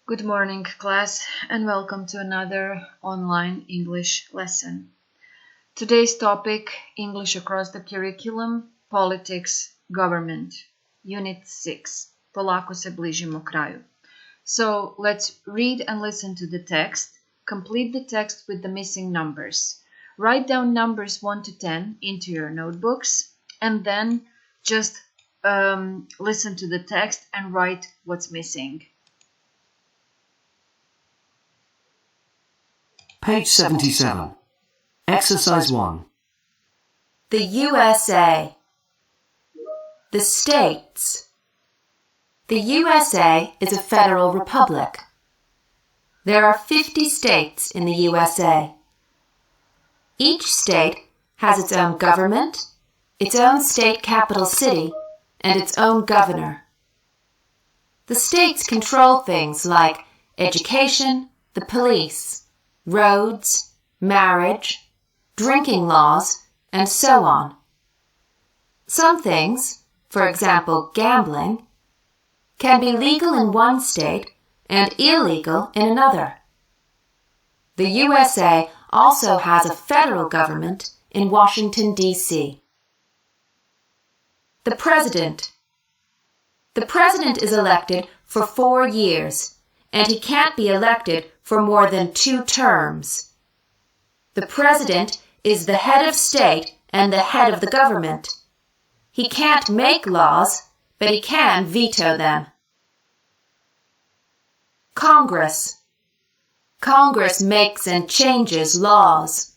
Good morning, class, and welcome to another online English lesson. Today's topic, English across the curriculum, politics, government, Unit 6. Polako se bližimo kraju. So let's read and listen to the text. Complete the text with the missing numbers. Write down numbers 1 to 10 into your notebooks, and then just listen to the text and write what's missing. Page 77. Exercise 1. The USA. The states. The USA is a federal republic. There are 50 states in the USA. Each state has its own government, its own state capital city, and its own governor. The states control things like education, the police, roads, marriage, drinking laws, and so on. Some things, for example gambling, can be legal in one state and illegal in another. The USA also has a federal government in Washington, D.C. The President. The President is elected for 4 years, and he can't be elected for more than 2 terms. The President is the head of state and the head of the government. He can't make laws, but he can veto them. Congress. Congress makes and changes laws.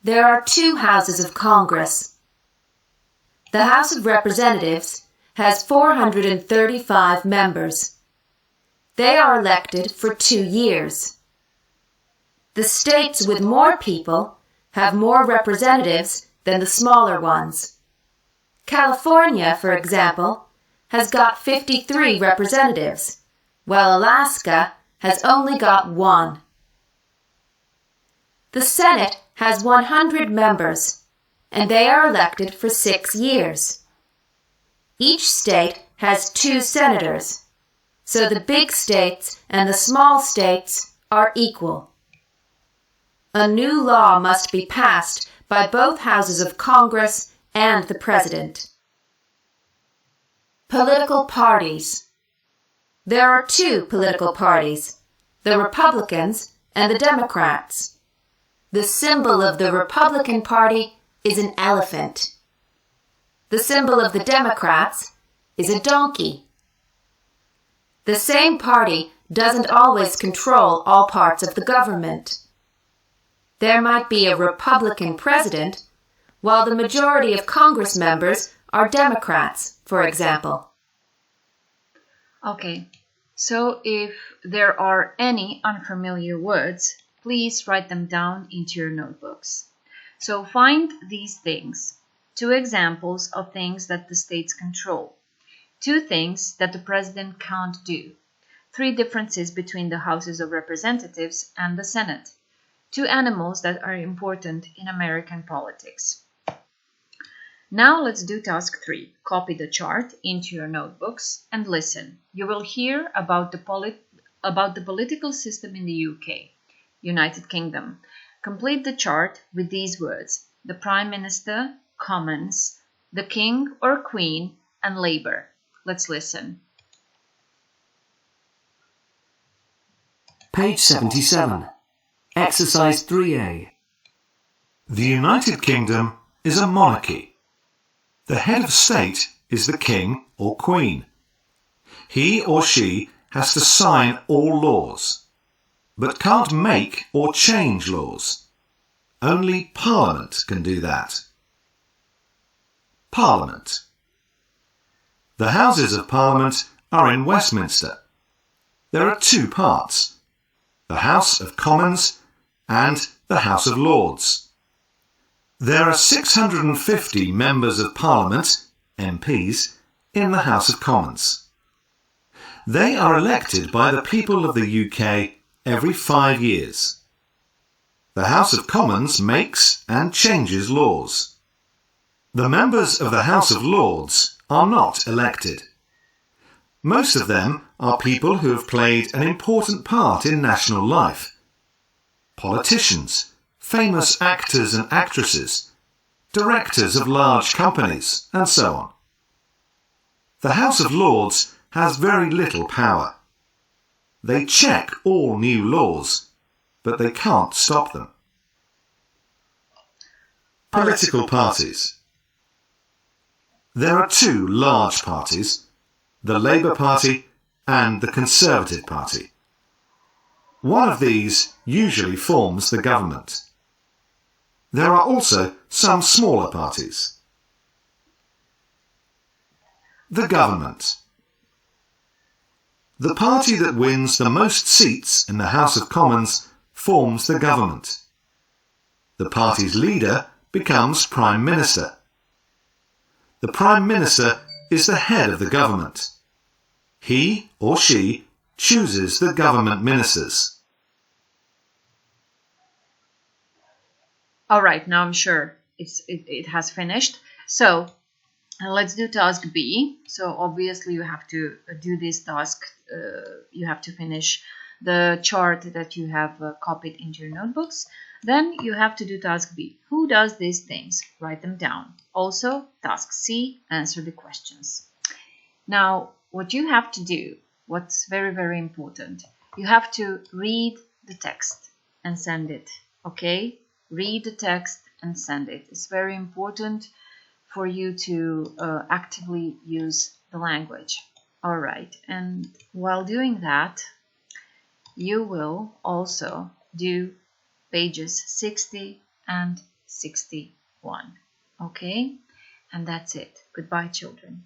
There are 2 houses of Congress. The House of Representatives has 435 members. They are elected for 2 years. The states with more people have more representatives than the smaller ones. California, for example, has got 53 representatives, while Alaska has only got 1. The Senate has 100 members, and they are elected for 6 years. Each state has 2 senators. So the big states and the small states are equal. A new law must be passed by both houses of Congress and the President. Political parties. There are 2 political parties, the Republicans and the Democrats. The symbol of the Republican Party is an elephant. The symbol of the Democrats is a donkey. The same party doesn't always control all parts of the government. There might be a Republican president, while the majority of Congress members are Democrats, for example. Okay, so if there are any unfamiliar words, please write them down into your notebooks. So find these things. 2 examples of things that the states control. 2 things that the president can't do. 3 differences between the houses of representatives and the Senate. 2 animals that are important in American politics. Now let's do task 3. Copy the chart into your notebooks and listen. You will hear about the political system in the UK, United Kingdom. Complete the chart with these words: the Prime Minister, Commons, the King or Queen, and Labour. Let's listen. Page 77. Exercise 3A. The United Kingdom is a monarchy. The head of state is the king or queen. He or she has to sign all laws, but can't make or change laws. Only Parliament can do that. Parliament. The Houses of Parliament are in Westminster. There are 2 parts, the House of Commons and the House of Lords. There are 650 members of Parliament, MPs, in the House of Commons. They are elected by the people of the UK every 5 years. The House of Commons makes and changes laws. The members of the House of Lords are not elected. Most of them are people who have played an important part in national life. Politicians, famous actors and actresses, directors of large companies, and so on. The House of Lords has very little power. They check all new laws, but they can't stop them. Political parties. There are two large parties, the Labour Party and the Conservative Party. One of these usually forms the government. There are also some smaller parties. The government. The party that wins the most seats in the House of Commons forms the government. The party's leader becomes Prime Minister. The Prime Minister is the head of the government. He or she chooses the government ministers. All right, now I'm sure it has finished. So let's do task B. So obviously you have to do this task. You have to finish the chart that you have copied into your notebooks. Then you have to do task B. Who does these things? Write them down. Also, task C, answer the questions. Now, what you have to do, what's very, very important, you have to read the text and send it, okay? Read the text and send it. It's very important for you to actively use the language. All right, and while doing that, you will also do pages 60 and 61. Okay, and that's it. Goodbye, children.